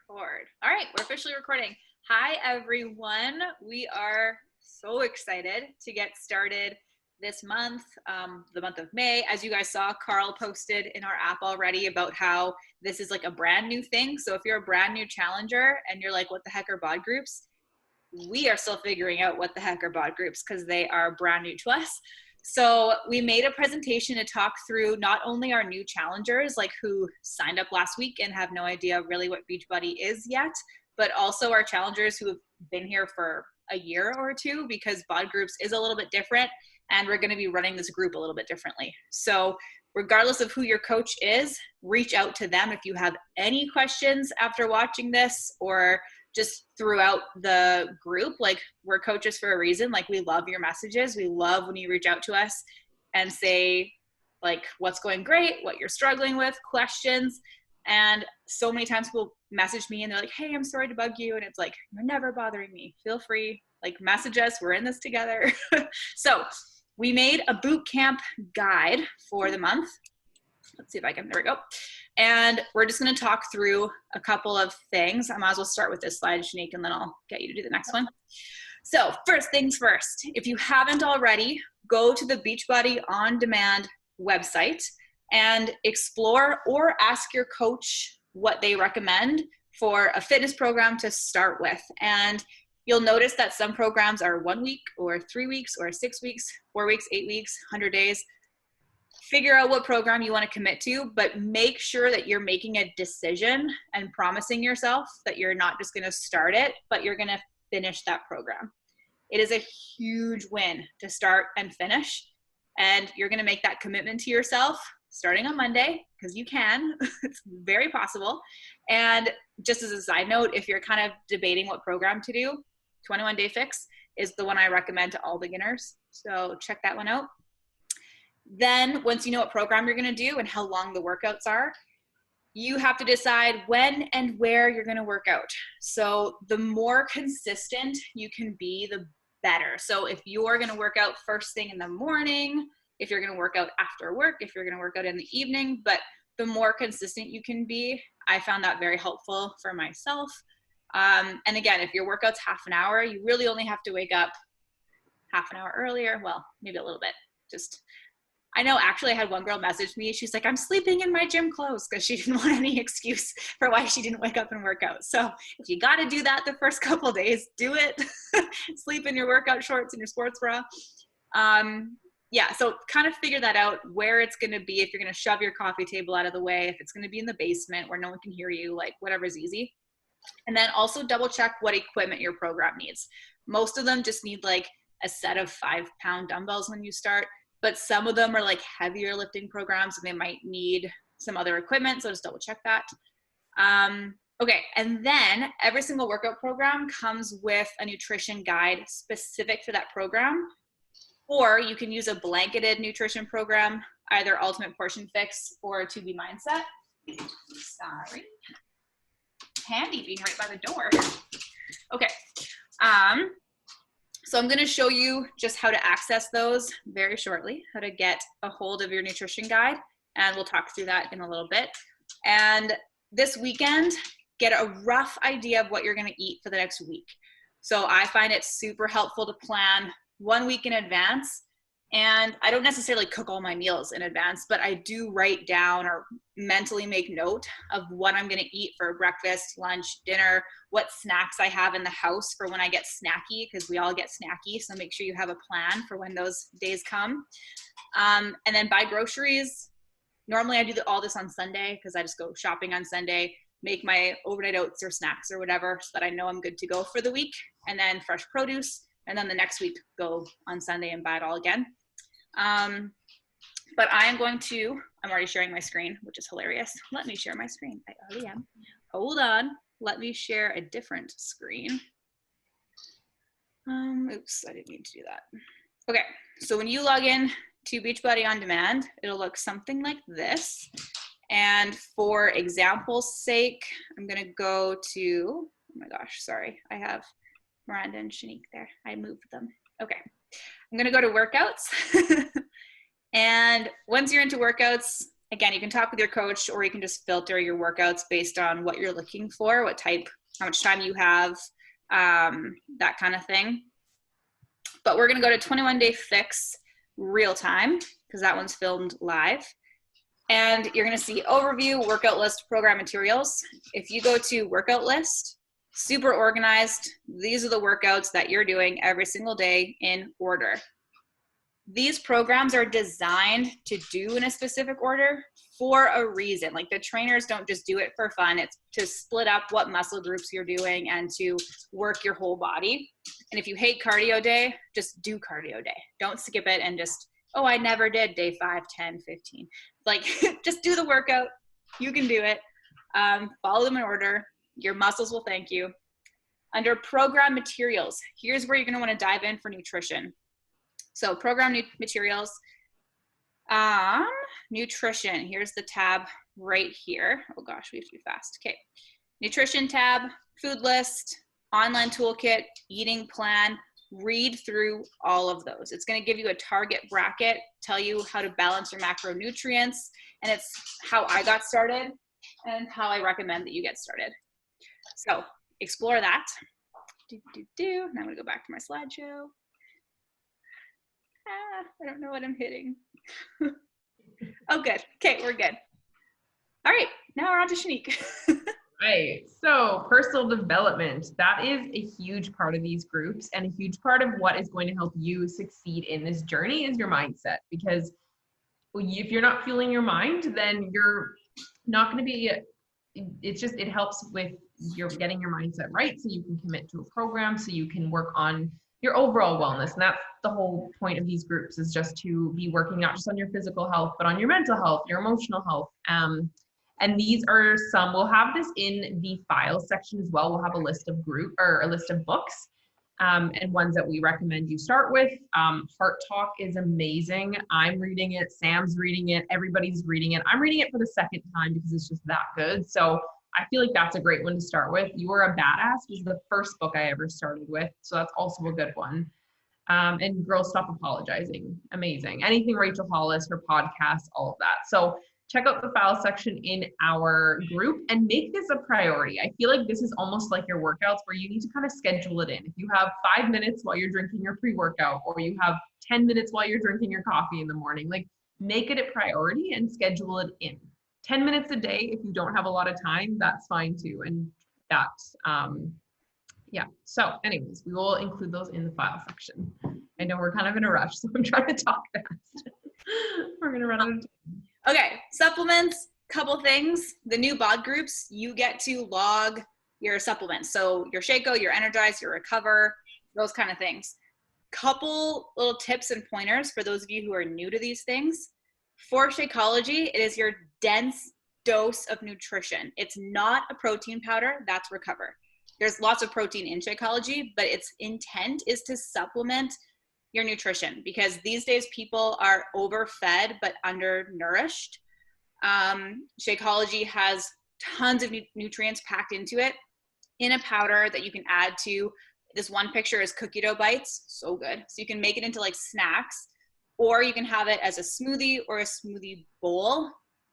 Record. All right, we're officially recording. Hi, everyone. We are so excited to get started this month, the month of May. As you guys saw, Carl posted in our app already about how this is like a brand new thing. So if you're a brand new challenger and you're like, what the heck are bod groups? We are still figuring out what the heck are bod groups because they are brand new to us. So we made a presentation to talk through not only our new challengers, like who signed up last week and have no idea really what Beachbody is yet, but also our challengers who have been here for a year or two, because bod groups is a little bit different and we're going to be running this group a little bit differently. So regardless of who your coach is, reach out to them if you have any questions after watching this, or just throughout the group. Like, we're coaches for a reason. Like, we love your messages. We love when you reach out to us and say like what's going great, what you're struggling with, questions. And so many times people message me and they're like, hey, I'm sorry to bug you. And it's like, you're never bothering me. Feel free, like, message us. We're in this together. So we made a boot camp guide for the month. Let's see if I can, there we go. And we're just going to talk through a couple of things. I might as well start with this slide, Shanique, and then I'll get you to do the next one. So first things first, if you haven't already, go to the Beachbody On Demand website and explore or ask your coach what they recommend for a fitness program to start with. And you'll notice that some programs are 1 week or 3 weeks or 6 weeks, 4 weeks, 8 weeks, 100 days. Figure out what program you want to commit to, but make sure that you're making a decision and promising yourself that you're not just going to start it, but you're going to finish that program. It is a huge win to start and finish, and you're going to make that commitment to yourself starting on Monday, because you can. It's very possible. And just as a side note, if you're kind of debating what program to do, 21 Day Fix is the one I recommend to all beginners. So check that one out. Then once you know what program you're going to do and how long the workouts are, you have to decide when and where you're going to work out. So the more consistent you can be, the better. So if you're going to work out first thing in the morning, if you're going to work out after work, if you're going to work out in the evening, but the more consistent you can be, I found that very helpful for myself. And again, if your workout's half an hour, you really only have to wake up half an hour earlier. Well, maybe a little bit. I know, actually, I had one girl message me. She's like, I'm sleeping in my gym clothes, because she didn't want any excuse for why she didn't wake up and work out. So if you got to do that the first couple of days, do it. Sleep in your workout shorts and your sports bra. Yeah, so kind of figure that out, where it's going to be, if you're going to shove your coffee table out of the way, if it's going to be in the basement where no one can hear you, like whatever's easy. And then also double check what equipment your program needs. Most of them just need like a set of 5-pound dumbbells when you start. But some of them are like heavier lifting programs and they might need some other equipment. So just double check that. Okay. And then every single workout program comes with a nutrition guide specific for that program, or you can use a blanketed nutrition program, either Ultimate Portion Fix or 2B Mindset. Sorry. Handy being right by the door. Okay. So I'm going to show you just how to access those very shortly, how to get a hold of your nutrition guide, and we'll talk through that in a little bit. And this weekend, get a rough idea of what you're going to eat for the next week. So I find it super helpful to plan 1 week in advance. And I don't necessarily cook all my meals in advance, but I do write down or mentally make note of what I'm going to eat for breakfast, lunch, dinner, what snacks I have in the house for when I get snacky, because we all get snacky. So make sure you have a plan for when those days come. And then buy groceries. Normally I do all this on Sunday, because I just go shopping on Sunday, make my overnight oats or snacks or whatever, so that I know I'm good to go for the week. And then fresh produce. And then the next week, go on Sunday and buy it all again. But I'm already sharing my screen, which is hilarious. Let me share my screen. I already am. Hold on. Let me share a different screen. Oops, I didn't mean to do that. Okay, so when you log in to Beachbody On Demand, it'll look something like this. And for example's sake, I'm gonna go to, oh my gosh, sorry. I have Miranda and Shanique there. I moved them. Okay, I'm gonna go to workouts. And once you're into workouts, again, you can talk with your coach, or you can just filter your workouts based on what you're looking for, what type, how much time you have, that kind of thing. But we're going to go to 21 Day Fix real time, because that one's filmed live. And you're going to see overview, workout list, program materials. If you go to workout list, super organized. These are the workouts that you're doing every single day in order. These programs are designed to do in a specific order for a reason. Like, the trainers don't just do it for fun. It's to split up what muscle groups you're doing and to work your whole body. And if you hate cardio day, just do cardio day. Don't skip it and just, oh, I never did day 5, 10, 15. Like, just do the workout. You can do it. Follow them in order. Your muscles will thank you. Under program materials, here's where you're going to want to dive in for nutrition. So program materials, nutrition, here's the tab right here. Oh gosh, we have to be fast. Okay, nutrition tab, food list, online toolkit, eating plan. Read through all of those. It's going to give you a target bracket, tell you how to balance your macronutrients, and it's how I got started and how I recommend that you get started. So explore that. Now I'm going to go back to my slideshow. I don't know what I'm hitting. Oh, good. Okay, we're good. All right, now we're on to Shanique. Right. So personal development, that is a huge part of these groups, and a huge part of what is going to help you succeed in this journey is your mindset. Because if you're not fueling your mind, then you're not going to be, it helps with your getting your mindset right, so you can commit to a program, so you can work on your overall wellness. And that's the whole point of these groups, is just to be working not just on your physical health, but on your mental health, your emotional health. And these are some, we'll have this in the files section as well. We'll have a list of a list of books and ones that we recommend you start with. Heart Talk is amazing. I'm reading it. Sam's reading it. Everybody's reading it. I'm reading it for the second time because it's just that good. So I feel like that's a great one to start with. You Are a Badass was the first book I ever started with. So that's also a good one. And Girls Stop Apologizing. Amazing. Anything Rachel Hollis, her podcast, all of that. So check out the file section in our group and make this a priority. I feel like this is almost like your workouts, where you need to kind of schedule it in. If you have 5 minutes while you're drinking your pre-workout, or you have 10 minutes while you're drinking your coffee in the morning, like, make it a priority and schedule it in. 10 minutes a day, if you don't have a lot of time, that's fine too. And that's, yeah. So anyways, we will include those in the file section. I know we're kind of in a rush, so I'm trying to talk fast. We're going to run out of time. Okay, supplements, couple things. The new bod groups, you get to log your supplements. So your Shaco, your Energize, your Recover, those kind of things. Couple little tips and pointers for those of you who are new to these things. For Shakeology, it is your dense dose of nutrition. It's not a protein powder, that's Recover. There's lots of protein in Shakeology, but its intent is to supplement your nutrition, because these days people are overfed but undernourished. Shakeology has tons of nutrients packed into it in a powder that you can add to. This one picture is cookie dough bites, so good. So you can make it into like snacks, or you can have it as a smoothie or a smoothie bowl.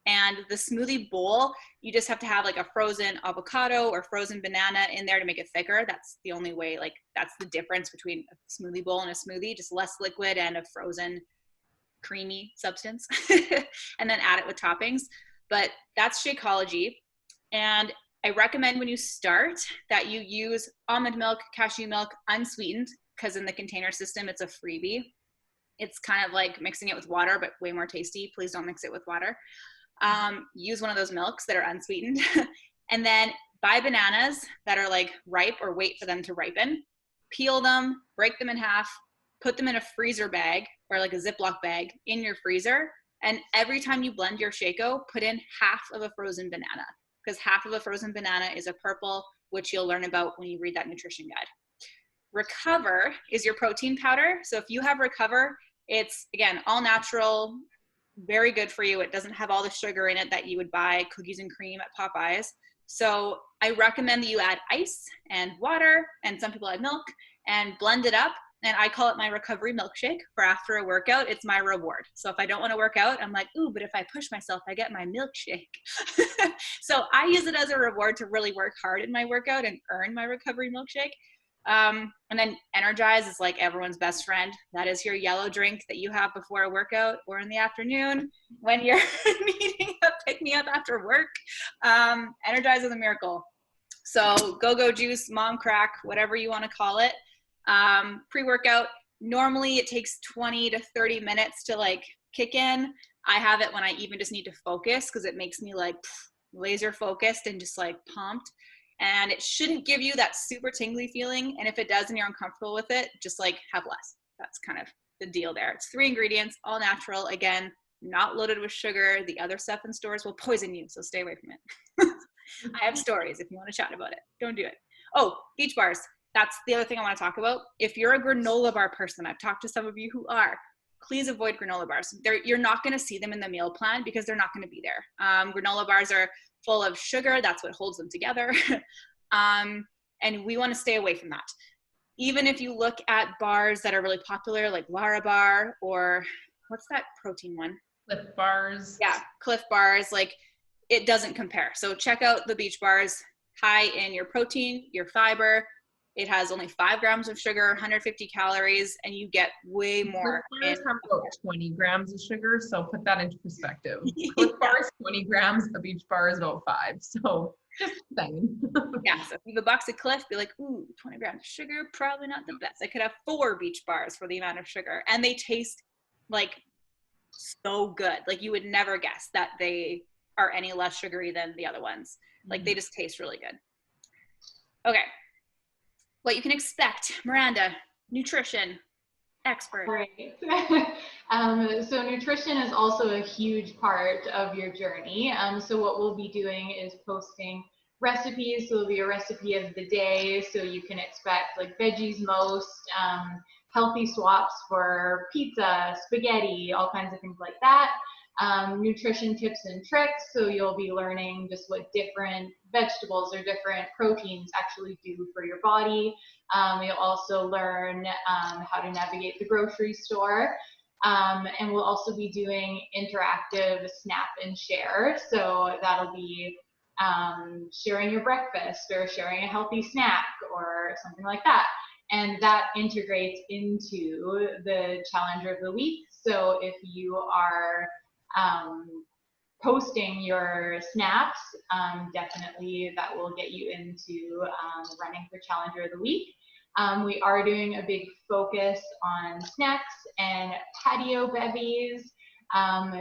And the smoothie bowl, you just have to have like a frozen avocado or frozen banana in there to make it thicker. That's the only way, like, that's the difference between a smoothie bowl and a smoothie, just less liquid and a frozen creamy substance. And then add it with toppings. But that's Shakeology. And I recommend when you start that you use almond milk, cashew milk, unsweetened, because in the container system, it's a freebie. It's kind of like mixing it with water, but way more tasty. Please don't mix it with water. Use one of those milks that are unsweetened. And then buy bananas that are like ripe, or wait for them to ripen. Peel them, break them in half, put them in a freezer bag or like a Ziploc bag in your freezer. And every time you blend your Shaco, put in half of a frozen banana, because half of a frozen banana is a purple, which you'll learn about when you read that nutrition guide. Recover is your protein powder. So if you have Recover, it's, again, all natural, very good for you. It doesn't have all the sugar in it that you would buy cookies and cream at Popeyes. So I recommend that you add ice and water, and some people add milk, and blend it up. and I call it my recovery milkshake for after a workout. It's my reward. So if I don't want to work out, I'm like, ooh, but if I push myself, I get my milkshake. So I use it as a reward to really work hard in my workout and earn my recovery milkshake. And then Energize is like everyone's best friend. That is your yellow drink that you have before a workout or in the afternoon when you're needing a pick me up after work. Energize is a miracle. So go juice, mom crack, whatever you want to call it. Pre-workout, normally it takes 20 to 30 minutes to like kick in. I have it when I even just need to focus because it makes me like laser focused and just like pumped. And it shouldn't give you that super tingly feeling. And if it does and you're uncomfortable with it, just like have less. That's kind of the deal there. It's 3 ingredients, all natural. Again, not loaded with sugar. The other stuff in stores will poison you, so stay away from it. I have stories if you want to chat about it. Don't do it. Oh, beach bars. That's the other thing I want to talk about. If you're a granola bar person, I've talked to some of you who are, please avoid granola bars. You're not going to see them in the meal plan because they're not going to be there. Granola bars are full of sugar. That's what holds them together. And we want to stay away from that. Even if you look at bars that are really popular, like Lara Bar, or what's that protein one? Cliff bars. Yeah, Cliff bars. Like, it doesn't compare. So check out the beach bars, high in your protein, your fiber. It has only 5 grams of sugar, 150 calories, and you get way more. Cliff bars have about 20 grams of sugar, so put that into perspective. Cliff bars, 20 grams, a beach bar is about 5. So just saying. Yeah, so if you have a box of Cliff, be like, ooh, 20 grams of sugar, probably not the best. I could have 4 beach bars for the amount of sugar, and they taste like so good. Like, you would never guess that they are any less sugary than the other ones. Like, they just taste really good. Okay. What you can expect, Miranda, nutrition expert. Right. So nutrition is also a huge part of your journey. So what we'll be doing is posting recipes. So it'll be a recipe of the day. So you can expect like veggies most, healthy swaps for pizza, spaghetti, all kinds of things like that. Nutrition tips and tricks. So you'll be learning just what different vegetables or different proteins actually do for your body. You'll also learn how to navigate the grocery store. And we'll also be doing interactive snap and share. So that'll be sharing your breakfast or sharing a healthy snack or something like that. And that integrates into the Challenger of the Week. So if you are posting your snaps, definitely that will get you into running for Challenger of the Week. We are doing a big focus on snacks and patio bevies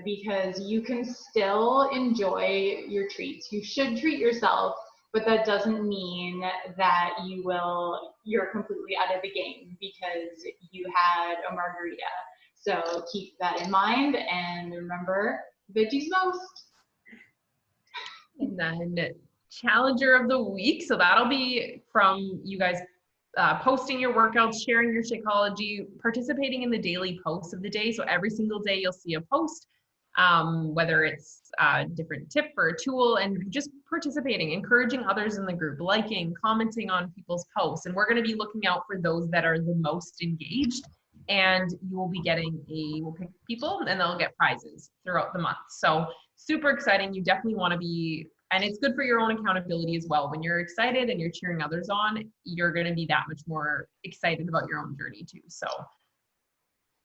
because you can still enjoy your treats. You should treat yourself, but that doesn't mean that you're completely out of the game because you had a margarita. So keep that in mind and remember, veggies most. And then Challenger of the Week. So that'll be from you guys posting your workouts, sharing your Shakeology, participating in the daily posts of the day. So every single day you'll see a post, whether it's a different tip or a tool, and just participating, encouraging others in the group, liking, commenting on people's posts. And we're going to be looking out for those that are the most engaged. And you will be getting we'll pick people and they'll get prizes throughout the month. So super exciting. You definitely want to be, and it's good for your own accountability as well. When you're excited and you're cheering others on, you're going to be that much more excited about your own journey too. So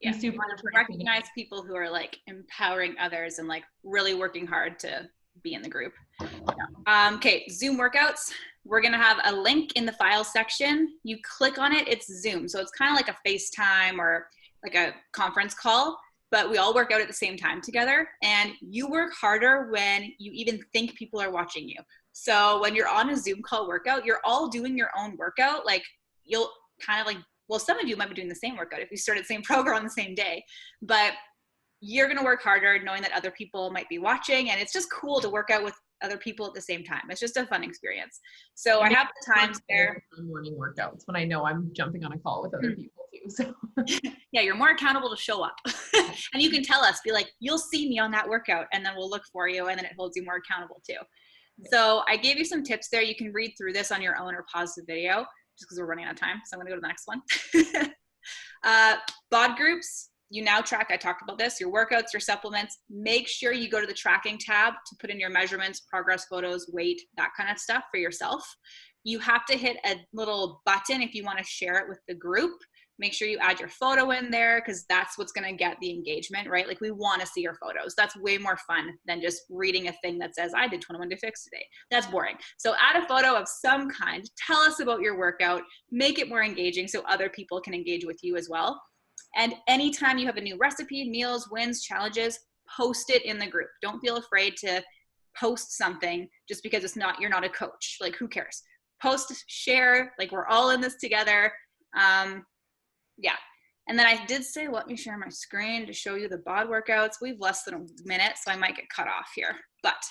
yeah, super recognize people who are like empowering others and like really working hard to be in the group. Yeah. Okay, Zoom workouts. We're going to have a link in the file section. You click on it, it's Zoom. So it's kind of like a FaceTime or like a conference call, but we all work out at the same time together. And you work harder when you even think people are watching you. So when you're on a Zoom call workout, you're all doing your own workout. Like, you'll kind of like, well, some of you might be doing the same workout if you started the same program on the same day, but you're going to work harder knowing that other people might be watching. And it's just cool to work out with other people at the same time. It's just a fun experience. So I have the times there. Morning workouts when I know I'm jumping on a call with other people too. So yeah, you're more accountable to show up. And you can tell us, be like, you'll see me on that workout, and then we'll look for you, and then it holds you more accountable too. So I gave you some tips there. You can read through this on your own or pause the video just because we're running out of time. So I'm gonna go to the next one. Bod groups, you now track, I talked about this, your workouts, your supplements. Make sure you go to the tracking tab to put in your measurements, progress photos, weight, that kind of stuff for yourself. You have to hit a little button if you want to share it with the group. Make sure you add your photo in there because that's what's going to get the engagement, right? Like we want to see your photos. That's way more fun than just reading a thing that says, I did 21 day fix today. That's boring. So add a photo of some kind. Tell us about your workout. Make it more engaging so other people can engage with you as well. And anytime you have a new recipe, meals, wins, challenges, post it in the group. Don't feel afraid to post something just because you're not a coach. Like who cares? Post, share, like we're all in this together. Yeah. And then I did say, let me share my screen to show you the bod workouts. We've less than a minute, so I might get cut off here. But